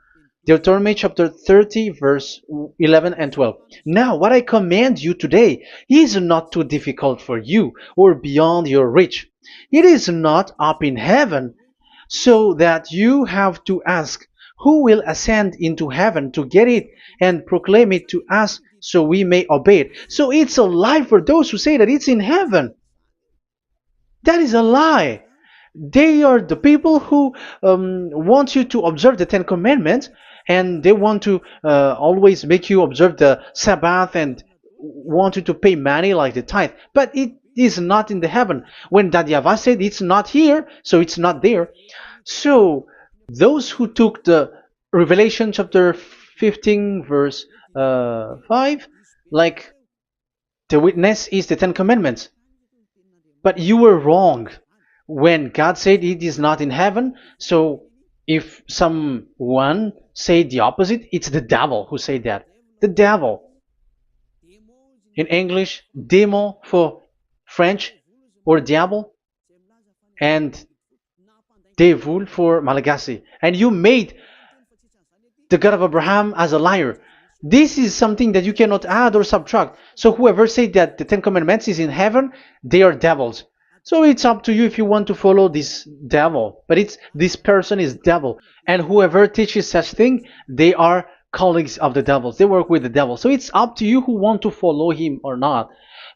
[SPEAKER 1] Deuteronomy chapter 30 verse 11 and 12. Now what I command you today is not too difficult for you or beyond your reach. It is not up in heaven, So that you have to ask, who will ascend into heaven to get it and proclaim it to us so we may obey it? So it's a lie for those who say that it's in heaven. That is a lie. They are the people who want you to observe the Ten Commandments, and they want to always make you observe the Sabbath and want you to pay money like the tithe. But it is not in the heaven. When that YAHVAH said it's not here, so it's not there. So those who took the Revelation chapter 15 verse 5, like the witness is the Ten Commandments. But you were wrong when God said it is not in heaven. So if someone say the opposite, it's the devil who said that. The devil. In English, démon for French, or diable, and devil for Malagasy. And you made the God of Abraham as a liar. This is something that you cannot add or subtract. So whoever said that the Ten Commandments is in heaven, they are devils. So it's up to you if you want to follow this devil. But this person is devil. And whoever teaches such thing, they are colleagues of the devils. They work with the devil. So it's up to you who want to follow him or not.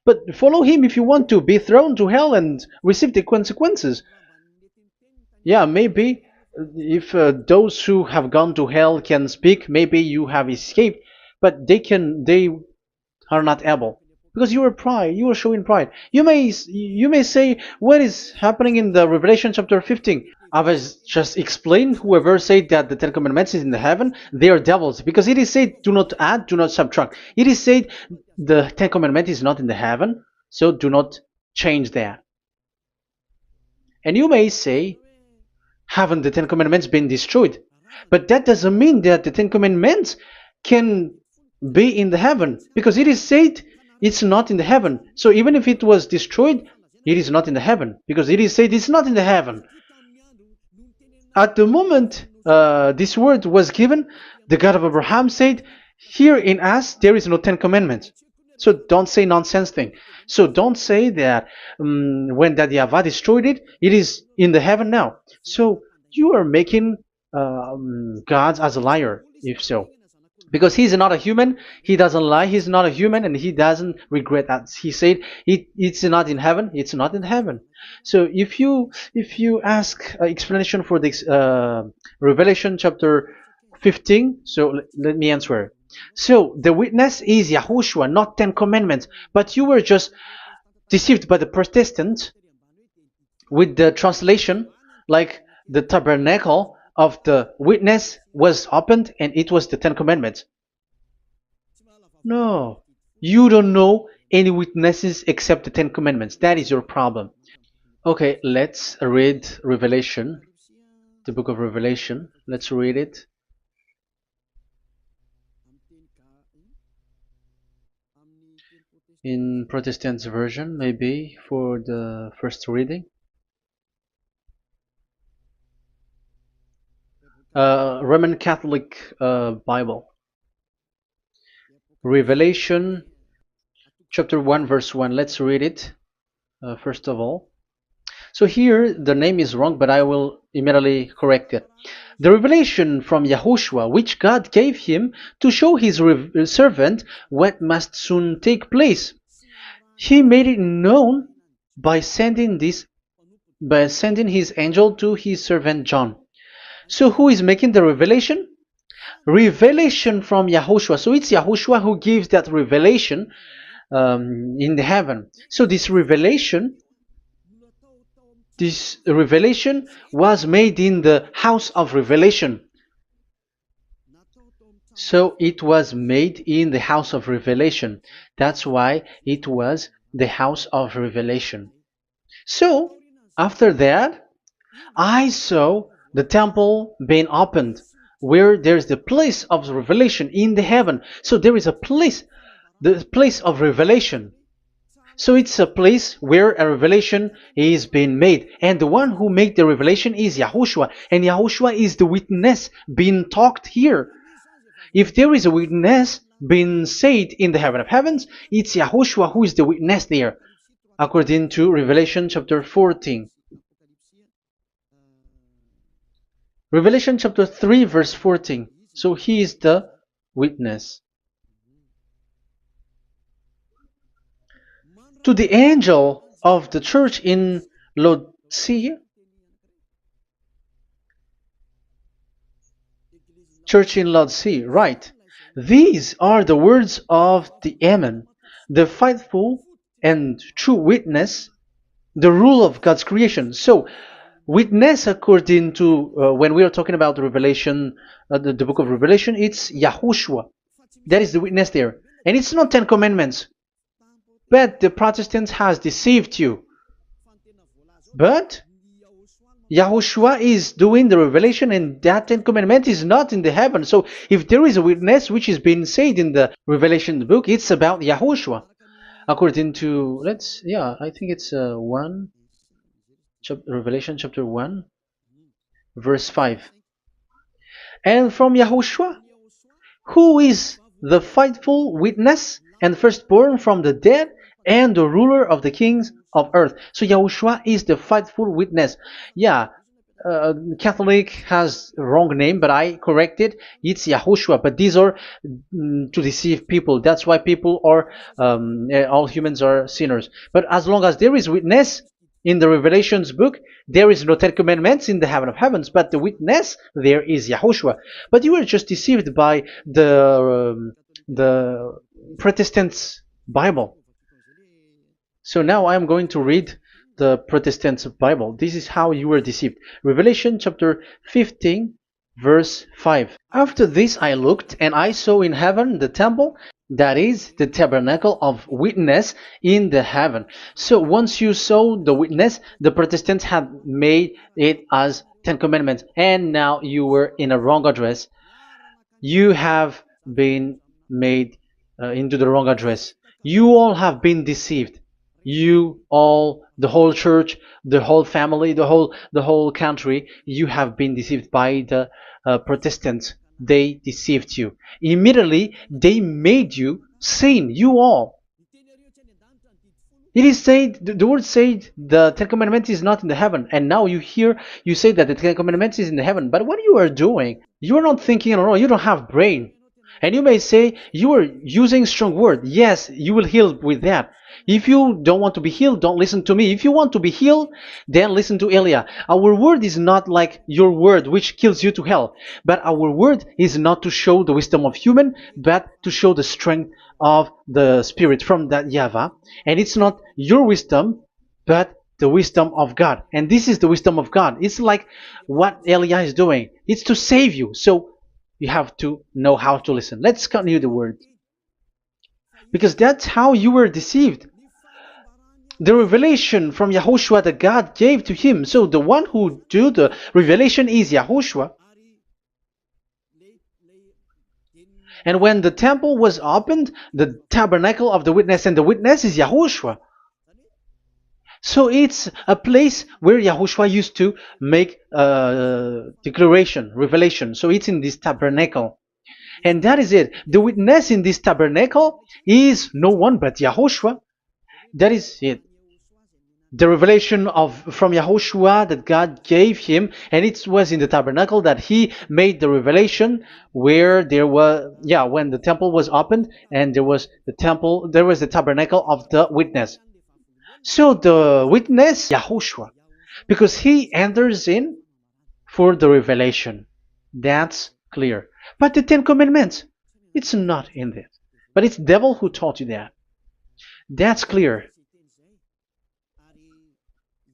[SPEAKER 1] But follow him if you want to be thrown to hell and receive the consequences. Yeah, maybe if those who have gone to hell can speak, maybe you have escaped, but they are not able because you are showing pride. You may say what is happening in the Revelation chapter 15. I was just explained. Whoever said that the Ten Commandments is in the heaven, they are devils, because it is said, do not add, do not subtract. It is said the Ten Commandments is not in the heaven, so do not change that. And you may say, haven't the Ten Commandments been destroyed? But that doesn't mean that the Ten Commandments can be in the heaven, because it is said it's not in the heaven. So even if it was destroyed, it is not in the heaven, because it is said it's not in the heaven. At the moment this word was given, the God of Abraham said, here in us there is no Ten Commandments. So don't say nonsense thing. So don't say that when that YAHVAH destroyed it, it is in the heaven now. So you are making God as a liar, if so. Because he's not a human, he doesn't lie, he's not a human, and he doesn't regret that. He said it's not in heaven, it's not in heaven. So if you ask explanation for this Revelation chapter 15, so let me answer. So the witness is YAHOSHUAH, not Ten Commandments. But you were just deceived by the Protestants with the translation, like the tabernacle of the witness was opened and it was the Ten Commandments. No, you don't know any witnesses except the Ten Commandments. That is your problem. Okay, let's read Revelation, the book of Revelation. Let's read it. In Protestant version, maybe for the first reading. Roman Catholic Bible. Revelation chapter 1 verse 1. Let's read it first of all. So here the name is wrong, but I will immediately correct it. The revelation from YAHOSHUAH, which God gave him to show his servant what must soon take place. He made it known by sending his angel to his servant John. So who is making the revelation? Revelation from YAHOSHUAH. So it's YAHOSHUAH who gives that revelation in the heaven. So this revelation was made in the house of revelation. So it was made in the house of revelation. That's why it was the house of revelation. So after that, I saw the temple being opened, where there's the place of revelation in the heaven. So there is a place, the place of revelation. So it's a place where a revelation is being made. And the one who made the revelation is YAHOSHUAH. And YAHOSHUAH is the witness being talked here. If there is a witness being said in the heaven of heavens, it's YAHOSHUAH who is the witness there, according to Revelation chapter 14. Revelation chapter 3 verse 14. So he is the witness. To the angel of the church in Laodicea, church in Laodicea, right. These are the words of the Amen, the faithful and true witness, the rule of God's creation. So, witness according to, when we are talking about the Revelation, the book of Revelation, it's YAHOSHUAH. That is the witness there. And it's not 10 Commandments. But the Protestants has deceived you. But Yahushua is doing the revelation, and that 10 Commandment is not in the heaven. So if there is a witness which is being said in the Revelation book, it's about Yahushua. According to, I think it's Revelation chapter 1, verse 5. And from Yahushua, who is the faithful witness and firstborn from the dead and the ruler of the kings of earth. So Yahushua is the faithful witness. Yeah, Catholic has a wrong name, but I corrected. It's Yahushua, but these are to deceive people. That's why people are, all humans are sinners. But as long as there is witness in the Revelations book, there is no 10 Commandments in the heaven of heavens, but the witness there is Yahushua. But you were just deceived by the Protestants' Bible. So now I am going to read the Protestants' Bible. This is how you were deceived. Revelation chapter 15, verse 5. After this I looked, and I saw in heaven the temple, that is the tabernacle of witness in the heaven. So once you saw the witness, the Protestants had made it as 10 Commandments, and now you were in a wrong address. You have been made into the wrong address. You all have been deceived. You all, the whole church, the whole family, the whole country, you have been deceived by the Protestants. They deceived you. Immediately, they made you sin. You all. It is said, the word said, the 10 Commandments is not in the heaven. And now you say that the 10 Commandments is in the heaven. But what you are doing, you are not thinking at all. You don't have brain. And you may say, you are using strong word. Yes, you will heal with that. If you don't want to be healed, don't listen to me. If you want to be healed, then listen to Elia. Our word is not like your word, which kills you to hell. But our word is not to show the wisdom of human, but to show the strength of the Spirit from that YAHVAH. And it's not your wisdom, but the wisdom of God. And this is the wisdom of God. It's like what Elia is doing. It's to save you. So you have to know how to listen. Let's continue the word. Because that's how you were deceived. The revelation from Yahushua that God gave to him. So the one who do the revelation is Yahushua. And when the temple was opened, the tabernacle of the witness, and the witness is Yahushua. So it's a place where Yahushua used to make declaration, revelation. So it's in this tabernacle. And that is it. The witness in this tabernacle is no one but Yahushua. That is it. The revelation from Yahushua that God gave him, and it was in the tabernacle that he made the revelation, where there was, when the temple was opened, and there was the tabernacle of the witness. So the witness, Yahushua, because he enters in for the revelation. That's clear. But the 10 Commandments, it's not in this. But it's the devil who taught you that. That's clear.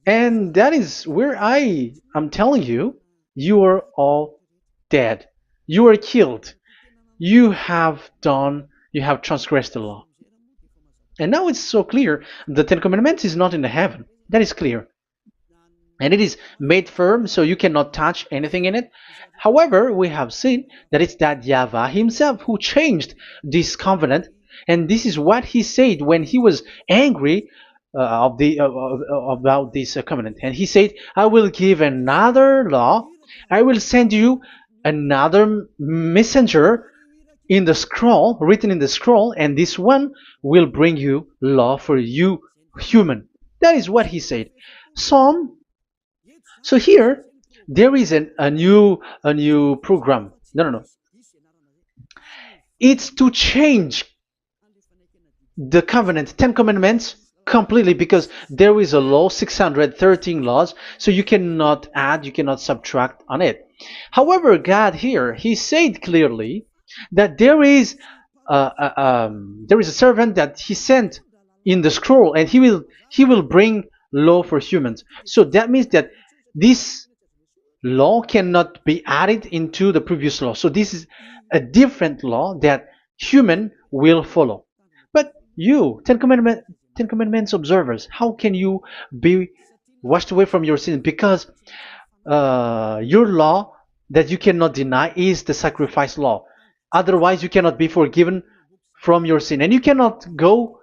[SPEAKER 1] And that is where I am telling you, you are all dead. You are killed. You have transgressed the law. And now it's so clear, the 10 Commandments is not in the heaven. That is clear. And it is made firm, so you cannot touch anything in it. However, we have seen that it's that YAHVAH himself who changed this covenant. And this is what he said when he was angry about this covenant. And he said, I will give another law. I will send you another messenger in the scroll, written in the scroll, and this one will bring you law for you, human. That is what he said. So here, there is a new program. No, no, no. It's to change the covenant, 10 commandments completely, because there is a law, 613 laws, so you cannot add, you cannot subtract on it. However, God here, he said clearly that there is a servant that he sent in the scroll, and he will bring law for humans. So that means that this law cannot be added into the previous law. So this is a different law that human will follow. But you, Ten Commandments observers, how can you be washed away from your sin? Because your law that you cannot deny is the sacrifice law. Otherwise, you cannot be forgiven from your sin. And you cannot go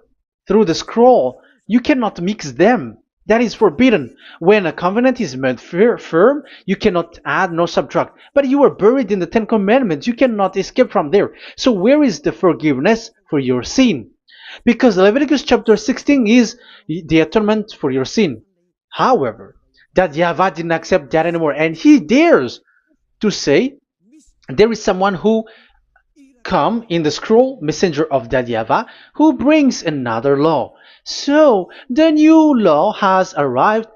[SPEAKER 1] through the scroll. You cannot mix them. That is forbidden. When a covenant is made firm, you cannot add nor subtract. But you are buried in the Ten Commandments. You cannot escape from there. So where is the forgiveness for your sin? Because Leviticus chapter 16 is the atonement for your sin. However, that YAHVAH didn't accept that anymore. And he dares to say there is someone who come in the scroll, messenger of that YAHVAH, who brings another law. So the new law has arrived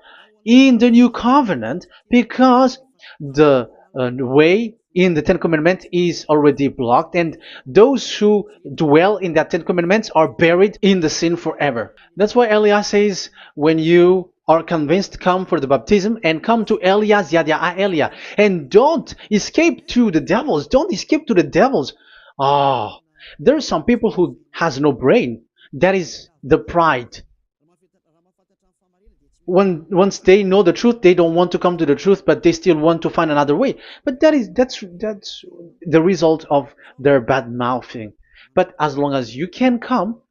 [SPEAKER 1] in the new covenant because the way in the Ten Commandments is already blocked, and those who dwell in that Ten Commandments are buried in the sin forever. That's why Elias says, when you are convinced, come for the baptism and come to Elias, Yada Elia, and don't escape to the devils. Don't escape to the devils. Ah, there are some people who has no brain. That is the pride. Once they know the truth, they don't want to come to the truth, but they still want to find another way. But that's the result of their bad mouthing. But as long as you can come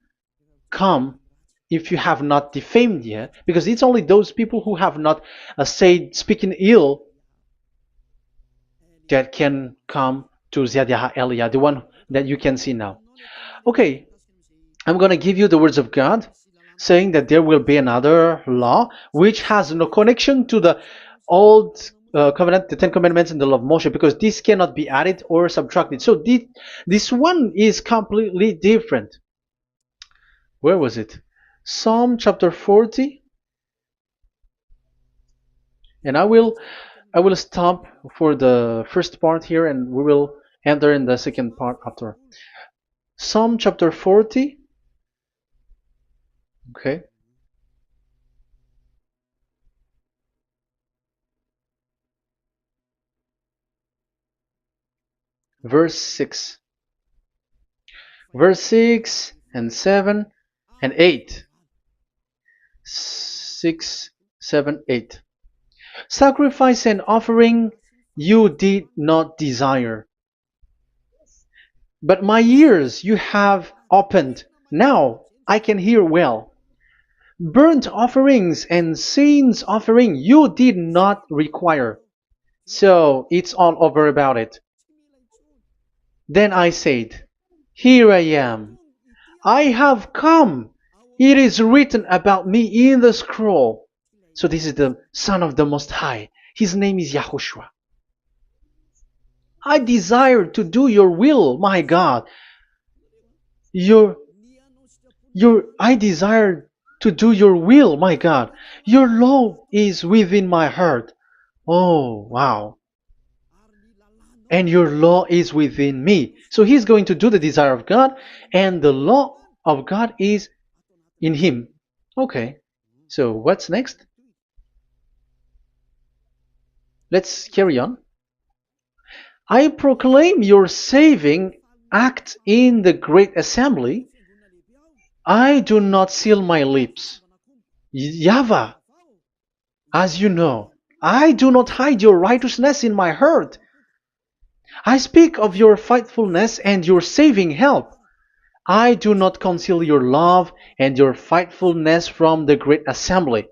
[SPEAKER 1] if you have not defamed yet, because it's only those people who have not said speaking ill that can come to Ziadia Elia, the one that you can see now. Okay, I'm going to give you the words of God saying that there will be another law which has no connection to the old covenant, the Ten Commandments and the law of Moshe, because this cannot be added or subtracted. So this one is completely different. Where was it? Psalm chapter 40. And I will stop for the first part here, and we will enter in the second part after. Psalm chapter 40. Okay. Verse 6. Verse 6 and 7 and 8. 6, 7, 8. Sacrifice and offering you did not desire, but my ears you have opened. Now I can hear well. Burnt offerings and sins offering you did not require. So it's all over about it. Then I said, here I am. I have come. It is written about me in the scroll. So this is the Son of the Most High. His name is YAHOSHUAH. I desire to do your will, my God. I desire to do your will, my God. Your law is within my heart. Oh, wow. And your law is within me. So he's going to do the desire of God, and the law of God is in him. Okay. So what's next? Let's carry on. I proclaim your saving act in the great assembly. I do not seal my lips. YAHVAH, as you know, I do not hide your righteousness in my heart. I speak of your faithfulness and your saving help. I do not conceal your love and your faithfulness from the great assembly.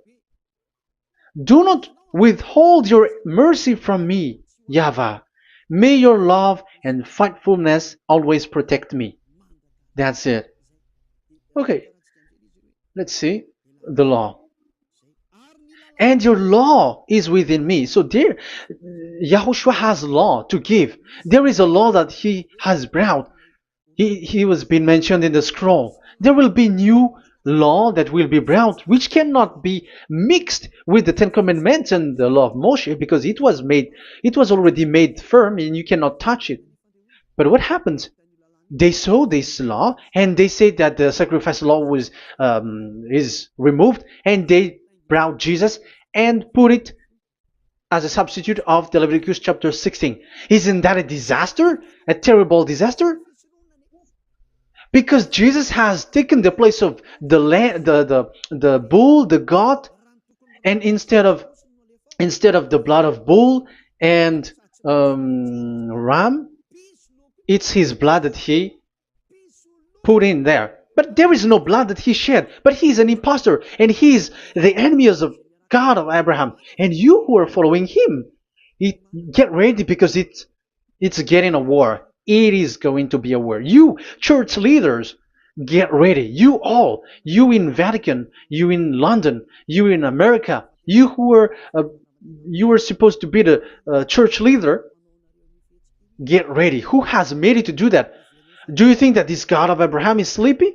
[SPEAKER 1] Do not withhold your mercy from me, YAHVAH. May your love and faithfulness always protect me. That's it. Okay, let's see the law. and your law is within me. So there, Yahushua has law to give. There is a law that he has brought. He was being mentioned in the scroll. There will be new law that will be brought, which cannot be mixed with the Ten Commandments and the law of Moshe, because it was already made firm, and you cannot touch it. But what happens? They saw this law, and they said that the sacrifice law was is removed, and they brought Jesus and put it as a substitute of the Leviticus chapter 16. Isn't that a disaster? A terrible disaster? Because Jesus has taken the place of the the bull, the goat, and instead of the blood of bull and ram, it's his blood that he put in there. But there is no blood that he shed. But he's an impostor, and he's the enemy of God of Abraham. And you who are following him, get ready, because it's getting a war. It is going to be a war. You church leaders, get ready. You all, you in Vatican, you in London, you in America, you were supposed to be the church leader. Get ready. Who has made it to do that? Do you think that this God of Abraham is sleepy?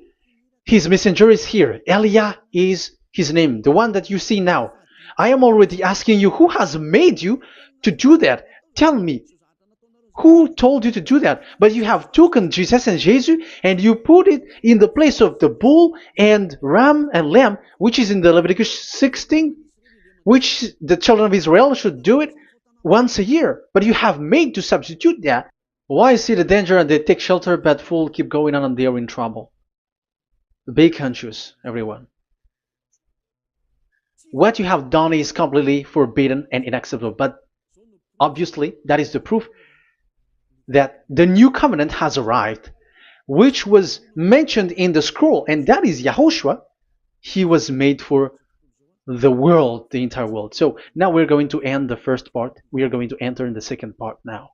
[SPEAKER 1] His messenger is here. Eliah is his name, the one that you see now. I am already asking you, who has made you to do that? Tell me, who told you to do that? But you have taken Jesus and Jesus, and you put it in the place of the bull and ram and lamb, which is in the Leviticus 16, which the children of Israel should do it once a year. But you have made to substitute that. Why see the danger and they take shelter, but fool keep going on and they are in trouble? Be conscious, everyone. What you have done is completely forbidden and unacceptable. But obviously, that is the proof that the new covenant has arrived, which was mentioned in the scroll, and that is Yahushua. He was made for the world, the entire world. So now we're going to end the first part. We are going to enter in the second part now.